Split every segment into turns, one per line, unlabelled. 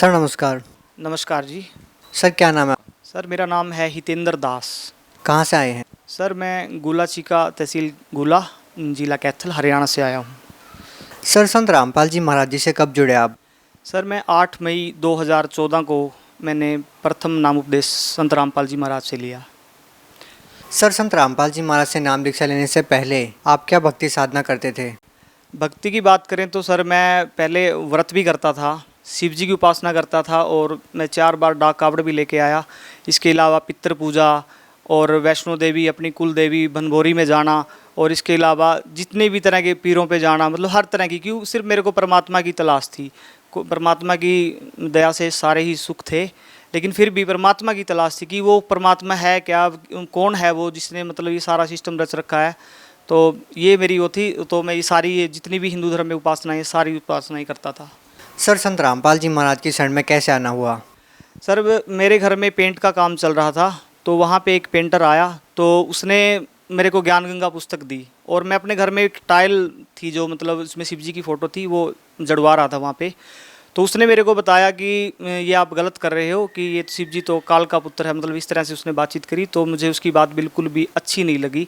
Sir नमस्कार।
नमस्कार जी।
Sir क्या नाम है?
सर मेरा नाम है हितेंद्र दास।
कहाँ से आए हैं?
सर मैं गुला चीका तहसील गुला, जिला कैथल, हरियाणा से आया हूँ।
सर संत रामपाल जी महाराज जी से कब जुड़े आप?
सर मैं 8 मई 2014 को मैंने प्रथम नाम उपदेश संत रामपाल जी महाराज से लिया।
सर संत रामपाल जी महाराज से नाम दीक्षा लेने से पहले आप क्या भक्ति साधना करते थे?
भक्ति की बात करें तो सर मैं पहले व्रत भी करता था, शिव जी की उपासना करता था और मैं 4 बार डाक कावड़ भी लेके आया। इसके अलावा पितृ पूजा और वैष्णो देवी अपनी कुल देवी बनभोरी में जाना, और इसके अलावा जितने भी तरह के पीरों पे जाना, मतलब हर तरह की, क्यों सिर्फ मेरे को परमात्मा की तलाश थी। परमात्मा की दया से सारे ही सुख थे, लेकिन फिर भी परमात्मा की तलाश थी कि वो परमात्मा है क्या, कौन है वो जिसने मतलब ये सारा सिस्टम रच रखा है। तो ये मेरी वो थी, तो मैं ये जितनी भी हिंदू धर्म में उपासनाएं सारी उपासनाएं करता था।
सर संत रामपाल जी महाराज की शरण में कैसे आना हुआ?
सर मेरे घर में पेंट का काम चल रहा था, तो वहाँ पे एक पेंटर आया, तो उसने मेरे को ज्ञान गंगा पुस्तक दी, और मैं अपने घर में एक टाइल थी जो मतलब उसमें शिव जी की फ़ोटो थी, वो जड़वा रहा था वहाँ पे। तो उसने मेरे को बताया कि ये आप गलत कर रहे हो, कि ये शिव जी तो काल का पुत्र है, मतलब इस तरह से उसने बातचीत करी। तो मुझे उसकी बात बिल्कुल भी अच्छी नहीं लगी,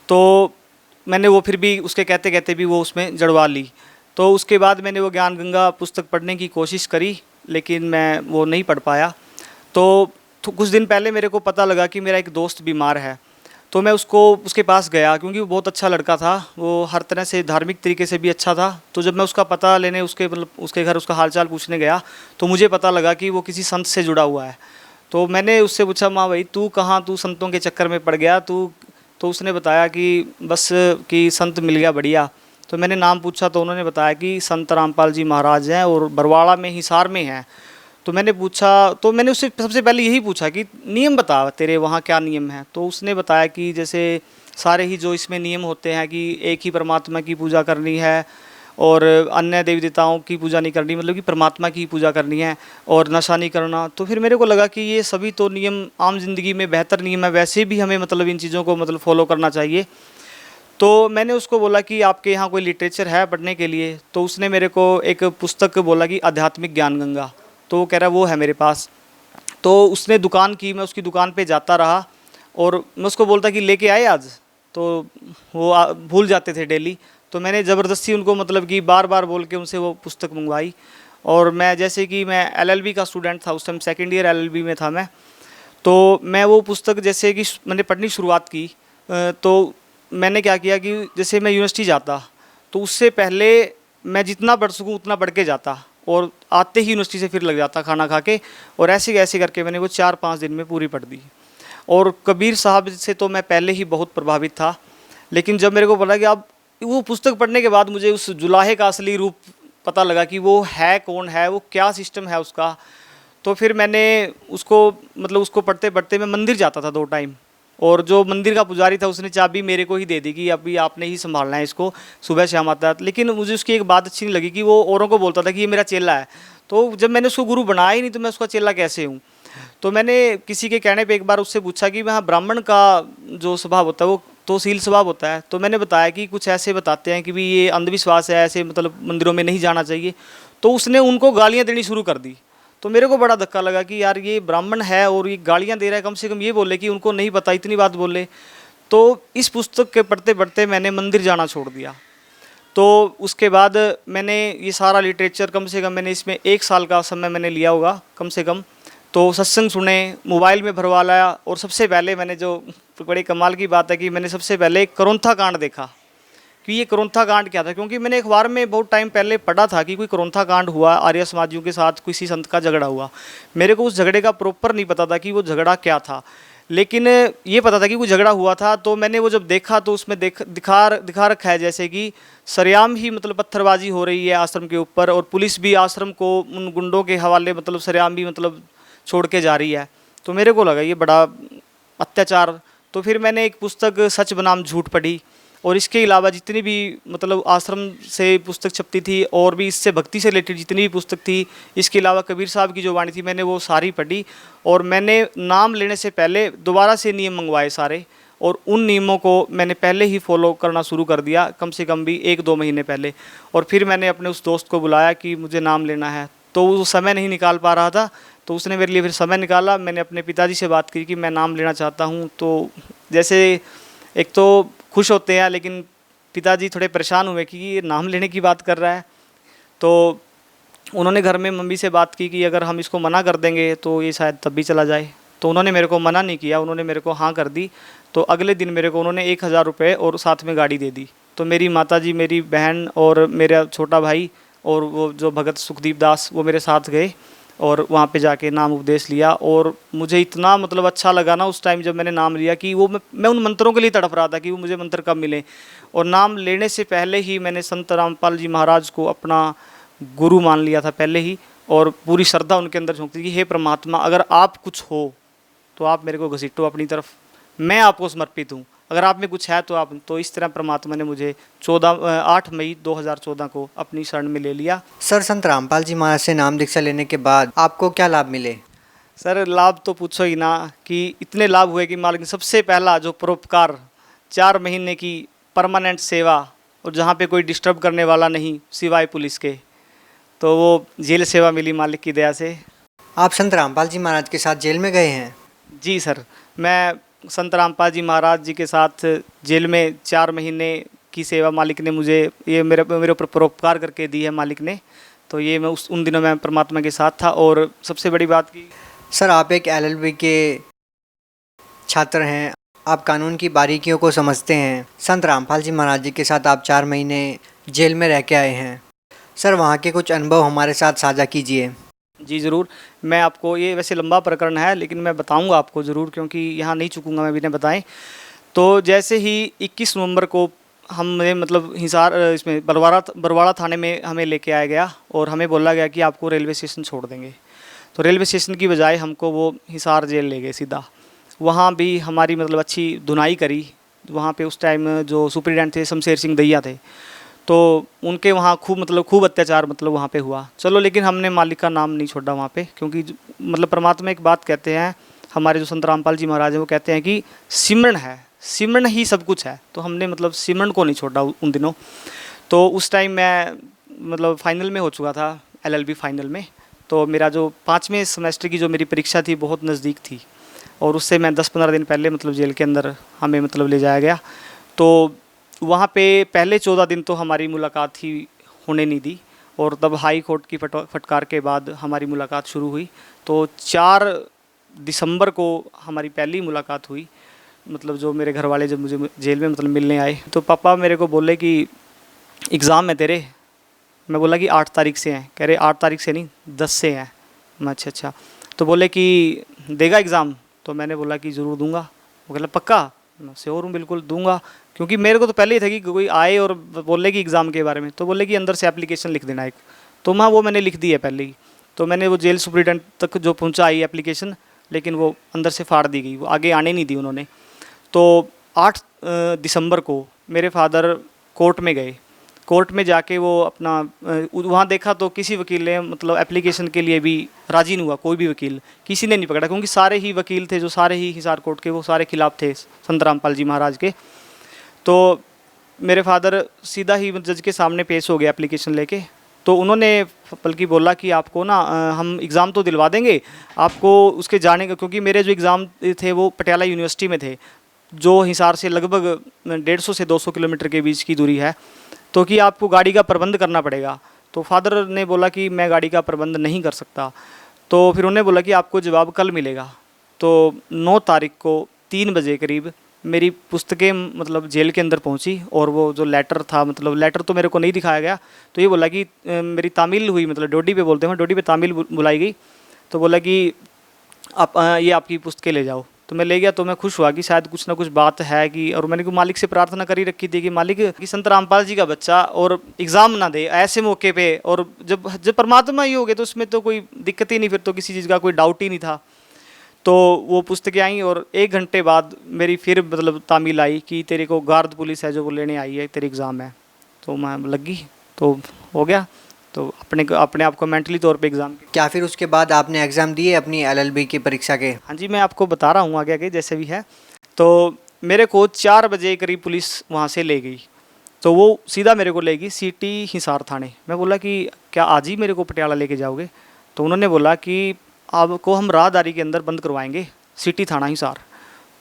तो मैंने वो फिर भी उसके कहते कहते भी वो उसमें जड़वा ली। तो उसके बाद मैंने वो ज्ञान गंगा पुस्तक पढ़ने की कोशिश करी, लेकिन मैं वो नहीं पढ़ पाया। तो कुछ दिन पहले मेरे को पता लगा कि मेरा एक दोस्त बीमार है, तो मैं उसके पास गया, क्योंकि वो बहुत अच्छा लड़का था, वो हर तरह से धार्मिक तरीके से भी अच्छा था। तो जब मैं उसका पता लेने उसके घर उसका हालचाल पूछने गया, तो मुझे पता लगा कि वो किसी संत से जुड़ा हुआ है। तो मैंने उससे पूछा, माँ भाई तू कहाँ, तू संतों के चक्कर में पड़ गया तू? तो उसने बताया कि बस कि संत मिल गया बढ़िया। तो मैंने नाम पूछा, तो उन्होंने बताया कि संत रामपाल जी महाराज हैं और बरवाड़ा में हिसार में हैं। तो मैंने पूछा, तो मैंने उससे सबसे पहले यही पूछा कि नियम बता तेरे वहाँ क्या नियम है। तो उसने बताया कि जैसे सारे ही जो इसमें नियम होते हैं कि एक ही परमात्मा की पूजा करनी है, और अन्य देवी देवताओं की पूजा नहीं करनी, मतलब कि परमात्मा की पूजा करनी है, और नशा नहीं करना। तो फिर मेरे को लगा कि ये सभी तो नियम आम जिंदगी में बेहतर नियम है, वैसे भी हमें मतलब इन चीज़ों को मतलब फॉलो करना चाहिए। तो मैंने उसको बोला कि आपके यहाँ कोई लिटरेचर है पढ़ने के लिए? तो उसने मेरे को एक पुस्तक बोला कि आध्यात्मिक ज्ञान गंगा, तो वो कह रहा वो है मेरे पास। तो उसने दुकान की, मैं उसकी दुकान पे जाता रहा, और मैं उसको बोलता कि लेके आए आज, तो वो भूल जाते थे डेली। तो मैंने ज़बरदस्ती उनको मतलब कि बार बार बोल के उनसे वो पुस्तक मंगवाई। और मैं जैसे कि मैं एलएलबी का स्टूडेंट था उस टाइम, सेकेंड ईयर एलएलबी में था मैं। तो मैं वो पुस्तक जैसे कि मैंने पढ़नी शुरुआत की, तो मैंने क्या किया कि जैसे मैं यूनिवर्सिटी जाता, तो उससे पहले मैं जितना पढ़ सकूँ उतना पढ़ के जाता, और आते ही यूनिवर्सिटी से फिर लग जाता खाना खा के, और ऐसे ऐसे करके मैंने वो 4-5 दिन में पूरी पढ़ दी। और कबीर साहब से तो मैं पहले ही बहुत प्रभावित था, लेकिन जब मेरे को पता कि अब वो पुस्तक पढ़ने के बाद मुझे उस जुलाहे का असली रूप पता लगा कि वो है कौन है, वो क्या सिस्टम है उसका। तो फिर मैंने उसको मतलब उसको पढ़ते पढ़ते मैं मंदिर जाता था 2 टाइम, और जो मंदिर का पुजारी था उसने चाबी मेरे को ही दे दी कि अभी आपने ही संभालना है इसको, सुबह शाम आता है। लेकिन मुझे उसकी एक बात अच्छी नहीं लगी कि वो औरों को बोलता था कि ये मेरा चेला है। तो जब मैंने उसको गुरु बनाया ही नहीं, तो मैं उसका चेला कैसे हूँ? तो मैंने किसी के कहने पे एक बार उससे पूछा कि वहाँ ब्राह्मण का जो स्वभाव होता है वो तो शील स्वभाव होता है। तो मैंने बताया कि कुछ ऐसे बताते हैं कि भी ये अंधविश्वास है, ऐसे मतलब मंदिरों में नहीं जाना चाहिए। तो उसने उनको गालियाँ देनी शुरू कर दी। तो मेरे को बड़ा धक्का लगा कि यार ये ब्राह्मण है और ये गालियाँ दे रहा है, कम से कम ये बोले कि उनको नहीं पता, इतनी बात बोले। तो इस पुस्तक के पढ़ते पढ़ते मैंने मंदिर जाना छोड़ दिया। तो उसके बाद मैंने ये सारा लिटरेचर कम से कम मैंने इसमें 1 साल का समय मैंने लिया होगा कम से कम। तो सत्संग सुने, मोबाइल में भरवा लाया, और सबसे पहले मैंने जो बड़े कमाल की बात है कि मैंने सबसे पहले करोंथा कांड देखा कि ये करोंथा कांड क्या था। क्योंकि मैंने अखबार में बहुत टाइम पहले पढ़ा था कि कोई करोंथा कांड हुआ, आर्य समाजियों के साथ किसी संत का झगड़ा हुआ। मेरे को उस झगड़े का प्रॉपर नहीं पता था कि वो झगड़ा क्या था, लेकिन ये पता था कि कोई झगड़ा हुआ था। तो मैंने वो जब देखा तो उसमें दिखा रखा है जैसे कि सरेआम ही मतलब पत्थरबाजी हो रही है आश्रम के ऊपर, और पुलिस भी आश्रम को उन गुंडों के हवाले मतलब सरेआम भी मतलब छोड़ के जा रही है। तो मेरे को लगा ये बड़ा अत्याचार। तो फिर मैंने एक पुस्तक सच बनाम झूठ पढ़ी, और इसके अलावा जितनी भी मतलब आश्रम से पुस्तक छपती थी और भी इससे भक्ति से रिलेटेड जितनी भी पुस्तक थी, इसके अलावा कबीर साहब की जो वाणी थी मैंने वो सारी पढ़ी। और मैंने नाम लेने से पहले दोबारा से नियम मंगवाए सारे, और उन नियमों को मैंने पहले ही फॉलो करना शुरू कर दिया, कम से कम भी 1-2 महीने पहले। और फिर मैंने अपने उस दोस्त को बुलाया कि मुझे नाम लेना है। तो वो समय नहीं निकाल पा रहा था, तो उसने मेरे लिए फिर समय निकाला। मैंने अपने पिताजी से बात की कि मैं नाम लेना चाहता हूँ। तो जैसे एक तो खुश होते हैं, लेकिन पिताजी थोड़े परेशान हुए कि ये नाम लेने की बात कर रहा है। तो उन्होंने घर में मम्मी से बात की कि अगर हम इसको मना कर देंगे तो ये शायद तब भी चला जाए। तो उन्होंने मेरे को मना नहीं किया, उन्होंने मेरे को हाँ कर दी। तो अगले दिन मेरे को उन्होंने 1000 रुपये और साथ में गाड़ी दे दी। तो मेरी माताजी, मेरी बहन और मेरा छोटा भाई और वो जो भगत सुखदीप दास, वो मेरे साथ गए और वहाँ पे जाके नाम उपदेश लिया। और मुझे इतना मतलब अच्छा लगा ना उस टाइम जब मैंने नाम लिया कि वो मैं उन मंत्रों के लिए तड़प रहा था कि वो मुझे मंत्र कब मिले। और नाम लेने से पहले ही मैंने संत रामपाल जी महाराज को अपना गुरु मान लिया था पहले ही, और पूरी श्रद्धा उनके अंदर झोंकती थी कि हे परमात्मा, अगर आप कुछ हो तो आप मेरे को घसीटो अपनी तरफ, मैं आपको समर्पित हूँ। अगर आप में कुछ है तो आप। तो इस तरह परमात्मा ने मुझे 8 मई 2014 को अपनी शरण में ले लिया।
सर, संत रामपाल जी महाराज से नाम दीक्षा लेने के बाद आपको क्या लाभ मिले?
सर लाभ तो पूछो ही ना, कि इतने लाभ हुए कि मालिक सबसे पहला जो परोपकार, 4 महीने की परमानेंट सेवा, और जहाँ पे कोई डिस्टर्ब करने वाला नहीं सिवाय पुलिस के, तो वो जेल सेवा मिली मालिक की दया से।
आप संत रामपाल जी महाराज के साथ जेल में गए हैं?
जी सर, मैं संत रामपाल जी महाराज जी के साथ जेल में 4 महीने की सेवा मालिक ने मुझे, ये मेरे ऊपर परोपकार करके दी है मालिक ने। तो ये मैं उन दिनों मैं परमात्मा के साथ था। और सबसे बड़ी बात की
सर, आप एक LLB के छात्र हैं, आप कानून की बारीकियों को समझते हैं। संत रामपाल जी महाराज जी के साथ आप 4 महीने जेल में रह के आए हैं। सर, वहाँ के कुछ अनुभव हमारे साथ साझा कीजिए।
जी ज़रूर, मैं आपको, ये वैसे लंबा प्रकरण है लेकिन मैं बताऊंगा आपको ज़रूर, क्योंकि यहाँ नहीं चूकूंगा मैं बिना बताएं। तो जैसे ही 21 नवंबर को हमें मतलब हिसार इसमें बरवाड़ा थाने में हमें लेके आया गया और हमें बोला गया कि आपको रेलवे स्टेशन छोड़ देंगे। तो रेलवे स्टेशन की बजाय हमको वो हिसार जेल ले गए सीधा। वहाँ भी हमारी मतलब अच्छी धुनाई करी। वहाँ पे उस टाइम जो सुपरिटेंडेंट थे शमशेर सिंह दहिया थे, तो उनके वहाँ खूब अत्याचार मतलब वहाँ पे हुआ। चलो, लेकिन हमने मालिक का नाम नहीं छोड़ा वहाँ पे, क्योंकि मतलब परमात्मा एक बात कहते हैं, हमारे जो संत रामपाल जी महाराज हैं वो कहते हैं कि सिमरन है, सिमरन ही सब कुछ है। तो हमने मतलब सिमरन को नहीं छोड़ा उन दिनों। तो उस टाइम मैं मतलब फाइनल में हो चुका था, LLB फाइनल में। तो मेरा जो 5वें सेमेस्टर की जो मेरी परीक्षा थी बहुत नज़दीक थी, और उससे मैं 10-15 दिन पहले मतलब जेल के अंदर हमें मतलब ले जाया गया। तो वहाँ पे पहले 14 दिन तो हमारी मुलाकात ही होने नहीं दी, और तब हाई कोर्ट की फटकार के बाद हमारी मुलाकात शुरू हुई। तो 4 दिसंबर को हमारी पहली मुलाकात हुई। मतलब जो मेरे घर वाले जब मुझे जेल में मतलब मिलने आए, तो पापा मेरे को बोले कि एग्ज़ाम है तेरे। मैं बोला कि 8 तारीख से हैं। कह रहे 8 तारीख से नहीं, 10 से हैं। मैं अच्छा। तो बोले कि देगा एग्ज़ाम? तो मैंने बोला कि ज़रूर दूंगा। वो कहला पक्का? मैं श्योर हूँ, बिल्कुल दूंगा। क्योंकि मेरे को तो पहले ही था कि कोई आए और बोले कि एग्ज़ाम के बारे में, तो बोले कि अंदर से एप्लीकेशन लिख देना एक। तो वो मैंने लिख दी है पहले ही। तो मैंने वो जेल सुपरिटेंडेंट तक जो पहुंचा आई एप्लीकेशन, लेकिन वो अंदर से फाड़ दी गई, वो आगे आने नहीं दी उन्होंने। तो 8 दिसंबर को मेरे फादर कोर्ट में गए। कोर्ट में जाके वो अपना वहाँ देखा तो किसी वकील ने मतलब एप्लीकेशन के लिए भी राज़ी नहीं हुआ। कोई भी वकील किसी ने नहीं पकड़ा, क्योंकि सारे ही वकील थे जो सारे ही हिसार कोर्ट के, वो सारे खिलाफ थे संत रामपाल जी महाराज के। तो मेरे फादर सीधा ही जज के सामने पेश हो गए एप्लीकेशन लेके। तो उन्होंने बल्कि बोला कि आपको ना हम एग्ज़ाम तो दिलवा देंगे आपको उसके जाने का, क्योंकि मेरे जो एग्ज़ाम थे वो पटियाला यूनिवर्सिटी में थे, जो हिसार से लगभग 150 से 200 किलोमीटर के बीच की दूरी है। तो कि आपको गाड़ी का प्रबंध करना पड़ेगा। तो फादर ने बोला कि मैं गाड़ी का प्रबंध नहीं कर सकता। तो फिर उन्होंने बोला कि आपको जवाब कल मिलेगा। तो 9 तारीख को 3 बजे करीब मेरी पुस्तकें मतलब जेल के अंदर पहुंची, और वो जो लेटर था, मतलब लेटर तो मेरे को नहीं दिखाया गया। तो ये बोला कि मेरी तामील हुई, मतलब डोडी पे बोलते हैं, डोडी पे तामील बुलाई गई। तो बोला कि आप ये आपकी पुस्तकें ले जाओ। तो मैं ले गया। तो मैं खुश हुआ कि शायद कुछ ना कुछ बात है कि, और मैंने को मालिक से प्रार्थना करी रखी थी कि मालिक कि संत रामपाल जी का बच्चा और एग्ज़ाम ना दे ऐसे मौके पे, और जब परमात्मा ही हो गए तो उसमें तो कोई दिक्कत ही नहीं, फिर तो किसी चीज़ का कोई डाउट ही नहीं था। तो वो पुस्तकें आई, और 1 घंटे बाद मेरी फिर मतलब तामील आई कि तेरे को गार्ड पुलिस है जो वो लेने आई है, तेरे एग्ज़ाम है। तो मैं लग गई, तो हो गया। तो अपने आप को मेंटली तौर पे एग्ज़ाम।
क्या फिर उसके बाद आपने एग्ज़ाम दिए अपनी LLB की परीक्षा के?
हाँ जी, मैं आपको बता रहा हूँ आगे आगे जैसे भी है। तो मेरे को 4 बजे करीब पुलिस वहाँ से ले गई। तो वो सीधा मेरे को ले गई सिटी हिसार थाने। मैं बोला कि क्या आज ही मेरे को पटियाला लेके जाओगे? तो उन्होंने बोला कि आपको हम राहदारी के अंदर बंद करवाएंगे, सिटी थाना हिसार।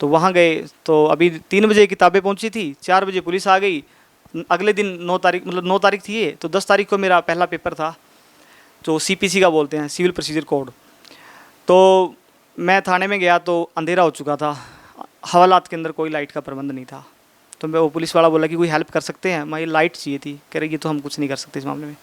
तो वहाँ गए तो अभी 3 बजे किताबें पहुँची थी, 4 बजे पुलिस आ गई। अगले दिन 9 तारीख, मतलब 9 तारीख थी ये, तो 10 तारीख को मेरा पहला पेपर था जो CPC का बोलते हैं, सिविल प्रोसीजर कोड। तो मैं थाने में गया तो अंधेरा हो चुका था, हवालात के अंदर कोई लाइट का प्रबंध नहीं था। तो मैं, वो पुलिस वाला बोला कि कोई हेल्प कर सकते हैं, मैं, ये लाइट चाहिए थी। कह रही ये तो हम कुछ नहीं कर सकते इस मामले में।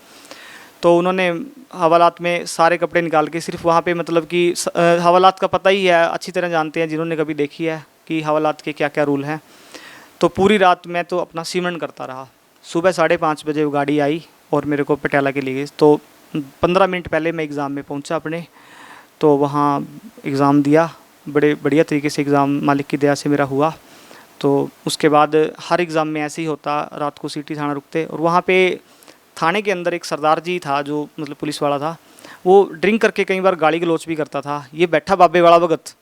तो उन्होंने हवालात में सारे कपड़े निकाल के, सिर्फ वहाँ पे मतलब कि हवालात का पता ही है, अच्छी तरह जानते हैं जिन्होंने कभी देखी है कि हवालात के क्या क्या रूल हैं। तो पूरी रात मैं तो अपना सिमरन करता रहा। सुबह 5:30 बजे वो गाड़ी आई और मेरे को पटियाला के लिए गई। तो 15 मिनट पहले मैं एग्ज़ाम में पहुंचा अपने, तो वहाँ एग्ज़ाम दिया, बड़े बढ़िया तरीके से एग्ज़ाम मालिक की दया से मेरा हुआ। तो उसके बाद हर एग्ज़ाम में ऐसे ही होता, रात को सिटी थाना रुकते। और वहाँ पे थाने के अंदर एक सरदार जी था जो मतलब पुलिस वाला था, वो ड्रिंक करके कई बार गाली गलौच भी करता था। ये बैठा बाबे वाला भगत,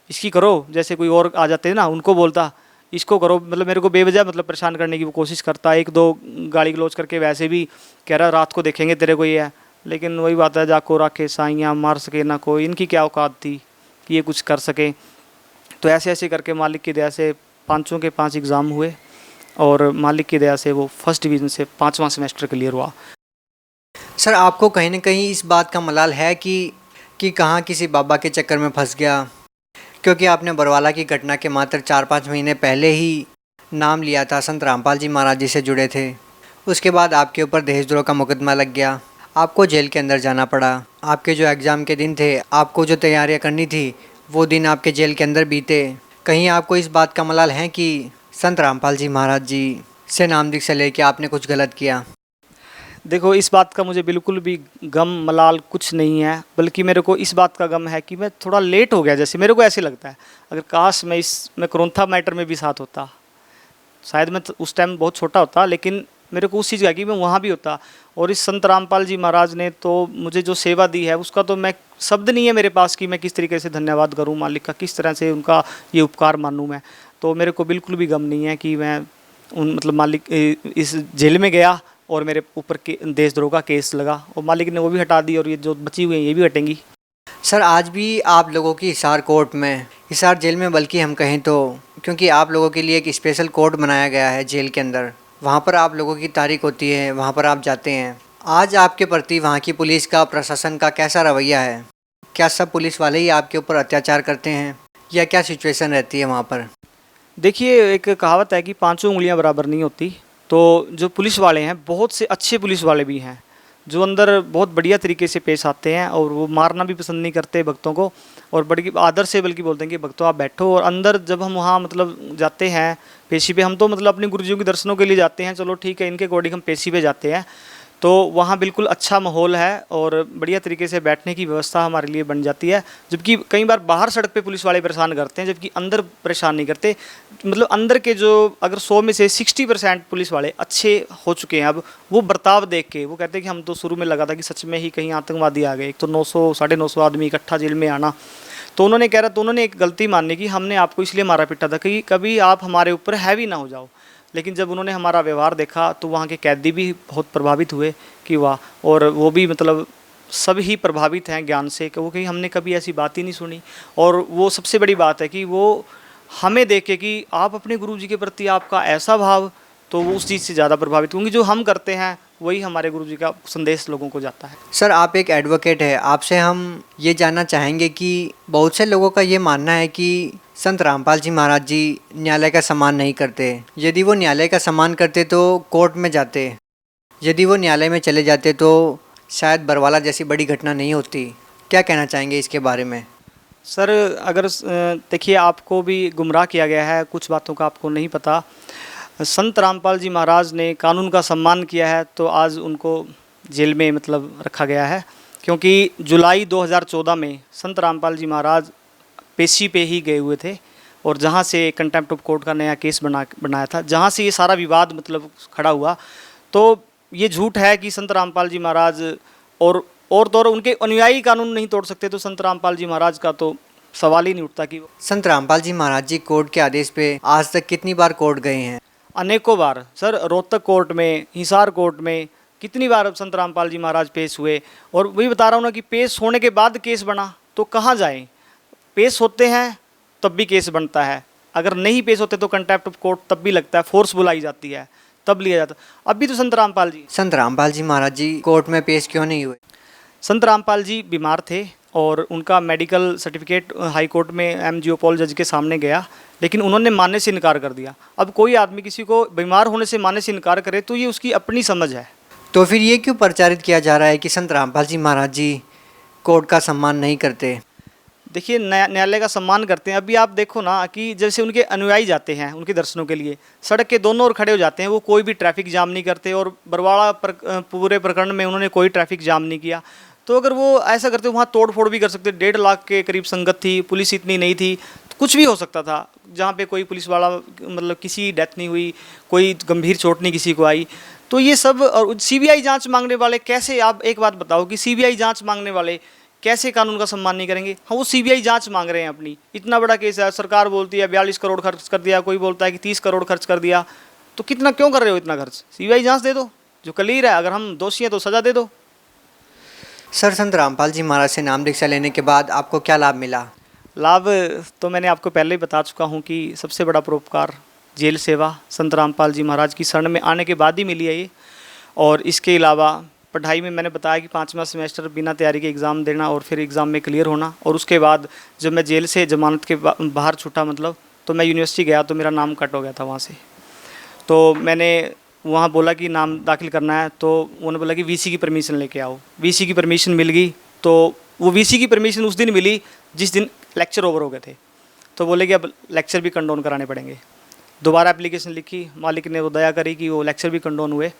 इसकी करो, जैसे कोई और आ जाते हैं ना उनको बोलता इसको करो, मतलब मेरे को बेवजह मतलब परेशान करने की वो कोशिश करता। 1-2 गाली गलौच करके वैसे भी कह रहा रात को देखेंगे तेरे को ये है। लेकिन वही बात है, जाको राखे साइयाँ मार सके ना कोई, इनकी क्या औकात थी कि ये कुछ कर सके। तो ऐसे ऐसे करके मालिक की दया से 5 के 5 एग्ज़ाम हुए और मालिक की दया से वो फर्स्ट डिवीज़न से 5वां सेमेस्टर क्लियर हुआ।
सर आपको कहीं ना कहीं इस बात का मलाल है कि कहाँ किसी बाबा के चक्कर में फंस गया, क्योंकि आपने बरवाला की घटना के मात्र 4-5 महीने पहले ही नाम लिया था, संत रामपाल जी महाराज जी से जुड़े थे। उसके बाद आपके ऊपर दहेजद्रोह का मुकदमा लग गया, आपको जेल के अंदर जाना पड़ा। आपके जो एग्ज़ाम के दिन थे, आपको जो तैयारियां करनी थी, वो दिन आपके जेल के अंदर बीते। कहीं आपको इस बात का मलाल है कि संत रामपाल जी महाराज जी से नाम दीक्षा लेके आपने कुछ गलत किया?
देखो, इस बात का मुझे बिल्कुल भी गम मलाल कुछ नहीं है, बल्कि मेरे को इस बात का गम है कि मैं थोड़ा लेट हो गया, जैसे मेरे को ऐसे लगता है। अगर काश मैं क्रोंथा मैटर में भी साथ होता, शायद मैं उस टाइम बहुत छोटा होता, लेकिन मेरे को उस चीज़ का कि मैं वहाँ भी होता। और इस संत रामपाल जी महाराज ने तो मुझे जो सेवा दी है उसका तो मैं, शब्द नहीं है मेरे पास कि मैं किस तरीके से धन्यवाद करूँ मालिक का, किस तरह से उनका ये उपकार मानूँ मैं। तो मेरे को बिल्कुल भी गम नहीं है कि मैं उन मतलब मालिक इस जेल में गया और मेरे ऊपर के देशद्रोह का केस लगा, और मालिक ने वो भी हटा दी और ये जो बची हुई हैं ये भी हटेंगी।
सर आज भी आप लोगों की हिसार कोर्ट में, हिसार जेल में बल्कि हम कहें तो, क्योंकि आप लोगों के लिए एक स्पेशल कोर्ट बनाया गया है जेल के अंदर, वहाँ पर आप लोगों की तारीख होती है, वहाँ पर आप जाते हैं। आज आपके प्रति वहाँ की पुलिस का, प्रशासन का कैसा रवैया है? क्या सब पुलिस वाले ही आपके ऊपर अत्याचार करते हैं या क्या सिचुएशन रहती है वहाँ पर?
देखिए, एक कहावत है कि 5 उंगलियां बराबर नहीं होती। तो जो पुलिस वाले हैं, बहुत से अच्छे पुलिस वाले भी हैं जो अंदर बहुत बढ़िया तरीके से पेश आते हैं, और वो मारना भी पसंद नहीं करते भक्तों को, और बड़ी आदर से बल्कि बोलते हैं कि भक्तों आप बैठो। और अंदर जब हम वहाँ मतलब जाते हैं पेशी पे, हम तो मतलब अपने गुरुजियों के दर्शनों के लिए जाते हैं, चलो ठीक है, इनके अकॉर्डिंग हम पेशी पे जाते हैं। तो वहाँ बिल्कुल अच्छा माहौल है और बढ़िया तरीके से बैठने की व्यवस्था हमारे लिए बन जाती है। जबकि कई बार बाहर सड़क पे पुलिस वाले परेशान करते हैं, जबकि अंदर परेशान नहीं करते। मतलब अंदर के जो, अगर 100 में से 60% पुलिस वाले अच्छे हो चुके हैं अब, वो बर्ताव देख के वो कहते हैं कि हम तो शुरू में लगा था कि सच में ही कहीं आतंकवादी आ गए। एक तो 900 950 आदमी इकट्ठा जेल में आना, तो उन्होंने एक गलती मानी कि हमने आपको इसलिए मारा पीटा था कि कभी आप हमारे ऊपर हैवी ना हो जाओ। लेकिन जब उन्होंने हमारा व्यवहार देखा तो वहाँ के कैदी भी बहुत प्रभावित हुए कि वाह, और वो भी मतलब सब ही प्रभावित हैं ज्ञान से कि वो कि हमने कभी ऐसी बात ही नहीं सुनी। और वो सबसे बड़ी बात है कि वो हमें देखे कि आप अपने गुरु जी के प्रति आपका ऐसा भाव, तो वो उस चीज़ से ज़्यादा प्रभावित होंगे। जो हम करते हैं वही हमारे गुरु जी का संदेश लोगों को जाता है।
सर आप एक एडवोकेट है, आपसे हम ये जानना चाहेंगे कि बहुत से लोगों का ये मानना है कि संत रामपाल जी महाराज जी न्यायालय का सम्मान नहीं करते। यदि वो न्यायालय का सम्मान करते तो कोर्ट में जाते, यदि वो न्यायालय में चले जाते तो शायद बरवाला जैसी बड़ी घटना नहीं होती। क्या कहना चाहेंगे इसके बारे में?
सर अगर देखिए, आपको भी गुमराह किया गया है, कुछ बातों का आपको नहीं पता। संत रामपाल जी महाराज ने कानून का सम्मान किया है, तो आज उनको जेल में मतलब रखा गया है। क्योंकि जुलाई 2014 में संत रामपाल जी महाराज पेशी पे ही गए हुए थे, और जहाँ से कंटेम्प्ट ऑफ कोर्ट का नया केस बनाया था, जहाँ से ये सारा विवाद मतलब खड़ा हुआ। तो ये झूठ है कि संत रामपाल जी महाराज और तो और उनके अनुयायी कानून नहीं तोड़ सकते, तो संत रामपाल जी महाराज का तो सवाल ही नहीं उठता कि
संत रामपाल जी महाराज जी कोर्ट के आदेश पे आज तक कितनी बार कोर्ट गए हैं?
अनेकों बार सर, रोहतक कोर्ट में, हिसार कोर्ट में, कितनी बार संत रामपाल जी महाराज पेश हुए, और वही बता रहा हूँ ना कि पेश होने के बाद केस बना तो कहाँ जाएं। पेश होते हैं तब भी केस बनता है, अगर नहीं पेश होते तो कंटेम्प्ट ऑफ कोर्ट तब भी लगता है, फोर्स बुलाई जाती है तब लिया जाता। अभी तो
संत रामपाल जी महाराज जी कोर्ट में पेश क्यों नहीं हुए?
संत रामपाल जी बीमार थे और उनका मेडिकल सर्टिफिकेट हाई कोर्ट में MGO पॉल जज के सामने गया, लेकिन उन्होंने मानने से इनकार कर दिया। अब कोई आदमी किसी को बीमार होने से मानने से इनकार करे तो ये उसकी अपनी समझ है।
तो फिर ये क्यों प्रचारित किया जा रहा है कि संत रामपाल जी महाराज जी कोर्ट का सम्मान नहीं करते?
देखिए, न्यायालय का सम्मान करते हैं। अभी आप देखो ना कि जैसे उनके अनुयायी जाते हैं उनके दर्शनों के लिए, सड़क के दोनों ओर खड़े हो जाते हैं, वो कोई भी ट्रैफिक जाम नहीं करते, और बरवाड़ा पूरे प्रकरण में उन्होंने कोई ट्रैफिक जाम नहीं किया। तो अगर वो ऐसा करते वहाँ तोड़ फोड़ भी कर सकते। 1.5 लाख के करीब संगत थी, पुलिस इतनी नहीं थी, तो कुछ भी हो सकता था। जहाँ पे कोई पुलिस वाला मतलब किसी डेथ नहीं हुई, कोई गंभीर चोट नहीं किसी को आई। तो ये सब, और CBI जांच मांगने वाले कैसे, आप एक बात बताओ कि CBI जांच मांगने वाले कैसे कानून का सम्मान नहीं करेंगे? हाँ, वो CBI जांच मांग रहे हैं अपनी, इतना बड़ा केस है, सरकार बोलती है 42 करोड़ खर्च कर दिया, कोई बोलता है कि 30 करोड़ खर्च कर दिया। तो कितना क्यों कर रहे हो इतना खर्च? CBI जांच दे दो, जो क्लियर है, अगर हम दोषी हैं तो सज़ा दे दो।
सर, संत रामपाल जी महाराज से नाम दीक्षा लेने के बाद आपको क्या लाभ मिला?
लाभ तो मैंने आपको पहले ही बता चुका हूँ कि सबसे बड़ा परोपकार जेल सेवा संत रामपाल जी महाराज की शरण में आने के बाद ही मिली है ये। और इसके अलावा पढ़ाई में मैंने बताया कि 5वां सेमेस्टर बिना तैयारी के एग्ज़ाम देना और फिर एग्ज़ाम में क्लियर होना। और उसके बाद जब मैं जेल से जमानत के बाहर छूटा, मतलब तो मैं यूनिवर्सिटी गया तो मेरा नाम कट हो गया था वहाँ से। तो मैंने वहाँ बोला कि नाम दाखिल करना है, तो उन्होंने बोला कि VC की परमिशन लेके आओ। VC की परमिशन मिल गई, तो वो VC की परमिशन उस दिन मिली जिस दिन लेक्चर ओवर हो गए थे। तो बोले कि अब लेक्चर भी कंडोन कराने पड़ेंगे। दोबारा एप्लीकेशन लिखी, मालिक ने वो दया करी कि वो लेक्चर भी कंडोन हुए।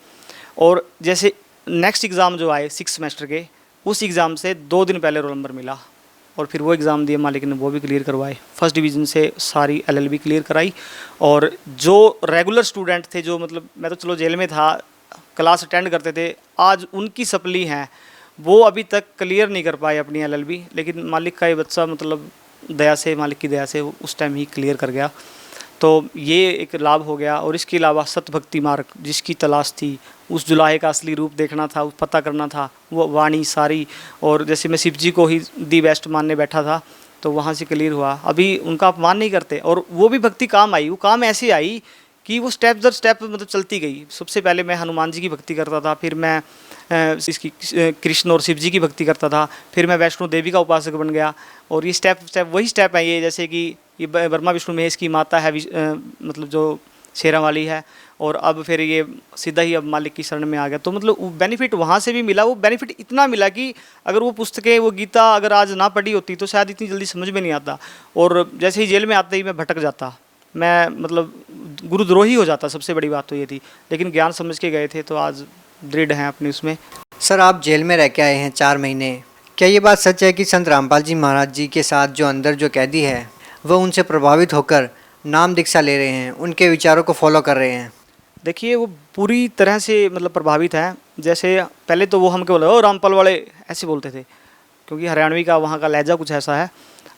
और जैसे नेक्स्ट एग्ज़ाम जो आए 6 सेमेस्टर के, उस एग्ज़ाम से 2 दिन पहले रोल नंबर मिला, और फिर वो एग्ज़ाम दिए, मालिक ने वो भी क्लियर करवाए। फर्स्ट डिवीज़न से सारी LLB क्लियर कराई। और जो रेगुलर स्टूडेंट थे, जो मतलब मैं तो चलो जेल में था, क्लास अटेंड करते थे, आज उनकी सप्ली हैं, वो अभी तक क्लियर नहीं कर पाए अपनी LLB, लेकिन मालिक का ये बच्चा मतलब दया से, मालिक की दया से वो उस टाइम ही क्लियर कर गया। तो ये एक लाभ हो गया। और इसके अलावा सतभक्ति मार्ग जिसकी तलाश थी, उस जुलाहे का असली रूप देखना था, पता करना था, वो वाणी सारी, और जैसे मैं शिव जी को ही दी बेस्ट मानने बैठा था, तो वहाँ से क्लियर हुआ। अभी उनका अपमान नहीं करते, और वो भी भक्ति काम आई। वो काम ऐसे आई कि वो स्टेप दर स्टेप मतलब चलती गई। सबसे पहले मैं हनुमान जी की भक्ति करता था, फिर मैं इसकी कृष्ण और शिव जी की भक्ति करता था, फिर मैं वैष्णो देवी का उपासक बन गया। और ये स्टेप स्टेप वही स्टेप है ये, जैसे कि ये ब्रह्मा विष्णु महेश की माता है, मतलब जो शेरा वाली है, और अब फिर ये सीधा ही अब मालिक की शरण में आ गया। तो मतलब बेनिफिट वहाँ से भी मिला। वो बेनिफिट इतना मिला कि अगर वो पुस्तकें, वो गीता अगर आज ना पढ़ी होती तो शायद इतनी जल्दी समझ में नहीं आता। और जैसे ही जेल में आते ही मैं भटक जाता, मैं मतलब गुरुद्रोही हो जाता। सबसे बड़ी बात तो ये थी, लेकिन ज्ञान समझ के गए थे तो आज दृढ़ हैं अपने उसमें।
सर, आप जेल में रह के आए हैं 4 महीने, क्या ये बात सच है कि संत रामपाल जी महाराज जी के साथ जो अंदर जो कैदी है वह उनसे प्रभावित होकर नाम दीक्षा ले रहे हैं, उनके विचारों को फॉलो कर रहे हैं?
देखिए, वो पूरी तरह से मतलब प्रभावित हैं। जैसे पहले तो वो हमको बोले ओ रामपाल वाले ऐसे बोलते थे, क्योंकि हरियाणवी का वहाँ का लहजा कुछ ऐसा है।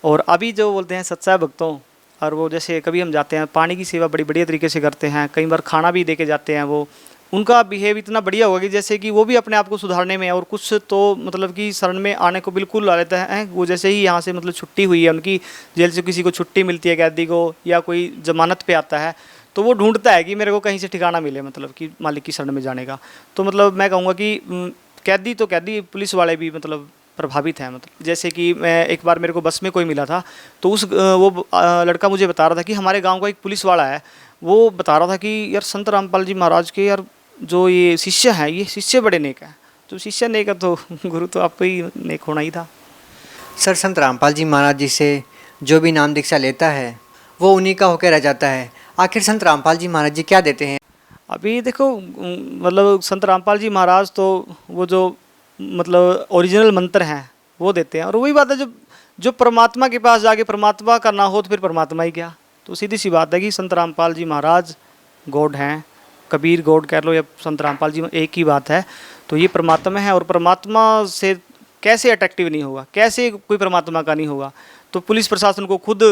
और अभी जो बोलते हैं सच्चा भक्तों, और वो जैसे कभी हम जाते हैं, पानी की सेवा बड़ी बढ़िया तरीके से करते हैं, कई बार खाना भी दे के जाते हैं। वो उनका बिहेव इतना बढ़िया होगा कि जैसे कि वो भी अपने आप को सुधारने में, और कुछ तो मतलब कि शरण में आने को बिल्कुल ला लेता है। वो जैसे ही यहाँ से मतलब छुट्टी हुई है उनकी, जेल से किसी को छुट्टी मिलती है कैदी को, या कोई जमानत पे आता है, तो वो ढूंढता है कि मेरे को कहीं से ठिकाना मिले, मतलब कि मालिक की शरण में जाने का। तो मतलब मैं कहूँगा कि कैदी तो कैदी, पुलिस वाले भी मतलब प्रभावित हैं। मतलब जैसे कि मैं एक बार, मेरे को बस में कोई मिला था, तो उस वो लड़का मुझे बता रहा था कि हमारे गांव का एक पुलिस वाला है, वो बता रहा था कि यार संत रामपाल जी महाराज के यार जो ये शिष्य हैं, ये शिष्य बड़े नेक हैं। तो शिष्य नेक है तो गुरु तो आपको ही नेक होना ही था।
सर, संत रामपाल जी महाराज जी से जो भी नाम दीक्षा लेता है वो उन्हीं का होकर रह जाता है। आखिर संत रामपाल जी महाराज जी क्या देते हैं?
अभी देखो, मतलब संत रामपाल जी महाराज तो वो जो मतलब ओरिजिनल मंत्र हैं वो देते हैं। और वही बात है, जो परमात्मा के पास जाके परमात्मा का ना हो तो फिर परमात्मा ही क्या। तो सीधी सी बात है कि संत रामपाल जी महाराज गॉड हैं, कबीर गॉड कह लो या संत रामपाल जी, एक ही बात है। तो ये परमात्मा है, और परमात्मा से कैसे अट्रैक्टिव नहीं होगा, कैसे कोई परमात्मा का नहीं होगा। तो पुलिस प्रशासन को खुद,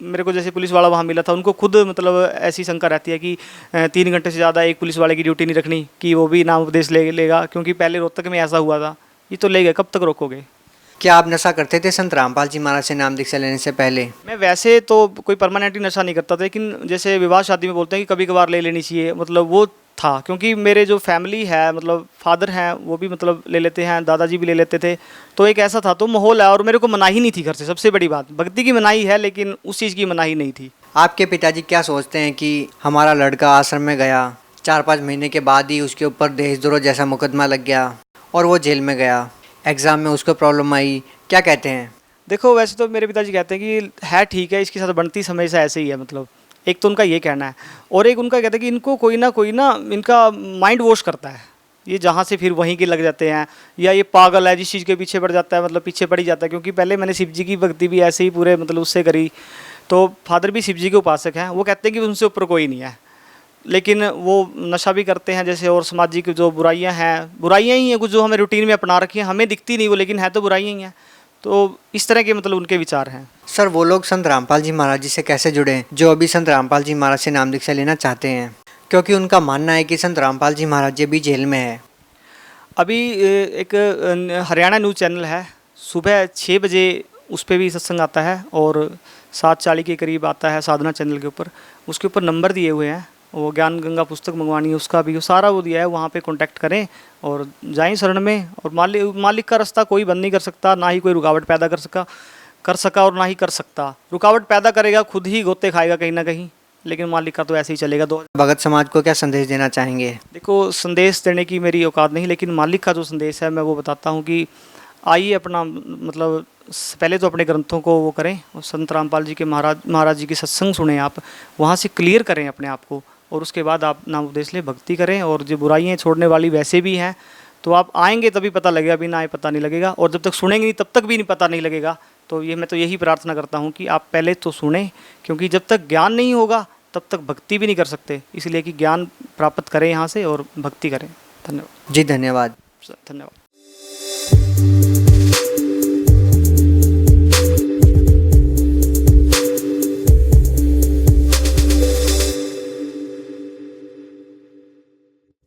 मेरे को जैसे पुलिस वाला वहाँ मिला था, उनको खुद मतलब ऐसी शंका रहती है कि 3 घंटे से ज़्यादा एक पुलिस वाले की ड्यूटी नहीं रखनी कि वो भी नाम उपदेश ले लेगा, क्योंकि पहले रोहतक में ऐसा हुआ था। ये तो ले गए, कब तक रोकोगे।
क्या आप नशा करते थे संत रामपाल जी महाराज से नाम दीक्षा लेने से पहले?
मैं वैसे तो कोई परमानेंटली नशा नहीं करता था, लेकिन जैसे विवाह शादी में बोलते हैं कि कभी कभार ले लेनी चाहिए, मतलब वो था। क्योंकि मेरे जो फैमिली है, मतलब फादर हैं वो भी मतलब ले लेते हैं, दादाजी भी ले लेते थे, तो एक ऐसा था, तो माहौल है। और मेरे को मनाही नहीं थी घर से, सबसे बड़ी बात, भक्ति की मनाही है लेकिन उस चीज़ की मनाही नहीं थी।
आपके पिताजी क्या सोचते हैं कि हमारा लड़का आश्रम में गया, 4-5 महीने के बाद ही उसके ऊपर देशद्रोह जैसा मुकदमा लग गया और वो जेल में गया, एग्ज़ाम में उसको प्रॉब्लम आई, क्या कहते हैं?
देखो वैसे तो मेरे पिताजी कहते हैं कि है ठीक है, इसके साथ बनती समय से ऐसे ही है, मतलब एक तो उनका ये कहना है, और एक उनका कहते हैं कि इनको कोई ना इनका माइंड वॉश करता है, ये जहाँ से फिर वहीं के लग जाते हैं, या ये पागल है जिस चीज़ के पीछे पड़ जाता है, मतलब पीछे पड़ ही जाता है। क्योंकि पहले मैंने शिव जी की भक्ति भी ऐसे ही पूरे मतलब उससे करी, तो फादर भी शिव जी के उपासक हैं, वो कहते हैं कि उनसे ऊपर कोई नहीं है, लेकिन वो नशा भी करते हैं जैसे, और सामाजिक जो बुराइयाँ ही हैं कुछ जो हमें रूटीन में अपना रखी हैं, हमें दिखती नहीं वो, लेकिन है तो बुराइयाँ ही हैं। तो इस तरह के मतलब उनके विचार हैं।
सर, वो लोग संत रामपाल जी महाराज जी से कैसे जुड़े जो अभी संत रामपाल जी महाराज से नाम दीक्षा लेना चाहते हैं? क्योंकि उनका मानना है कि संत रामपाल जी महाराज जी भी जेल में है।
अभी एक हरियाणा न्यूज़ चैनल है, सुबह 6 बजे उस पर भी सत्संग आता है, और 7:40 के करीब आता है साधना चैनल के ऊपर, उसके ऊपर नंबर दिए हुए हैं, वो ज्ञान गंगा पुस्तक मंगवानी है उसका भी, वो सारा वो दिया है, वहाँ पे कांटेक्ट करें और जाएं शरण में। और मालिक का रास्ता कोई बंद नहीं कर सकता, ना ही कोई रुकावट पैदा कर सका और ना ही कर सकता। रुकावट पैदा करेगा खुद ही गोते खाएगा कहीं ना कहीं, लेकिन मालिक का तो ऐसे ही चलेगा।
भगत समाज को क्या संदेश देना चाहेंगे?
देखो, संदेश देने की मेरी औकात नहीं, लेकिन मालिक का जो संदेश है मैं वो बताता हूँ कि आइए अपना मतलब पहले तो अपने ग्रंथों को वो करें, और संत रामपाल जी के महाराज जी के सत्संग सुने आप, वहाँ से क्लियर करें अपने आप को, और उसके बाद आप नाम उपदेश लें, भक्ति करें। और जो बुराइयाँ छोड़ने वाली वैसे भी हैं, तो आप आएंगे तभी पता लगेगा, बिना आए पता नहीं लगेगा, और जब तक सुनेंगे नहीं तब तक भी नहीं पता नहीं लगेगा। तो ये मैं तो यही प्रार्थना करता हूँ कि आप पहले तो सुने, क्योंकि जब तक ज्ञान नहीं होगा तब तक भक्ति भी नहीं कर सकते, इसलिए कि ज्ञान प्राप्त करें यहाँ से और भक्ति करें। धन्यवाद
जी, धन्यवाद।
धन्यवाद।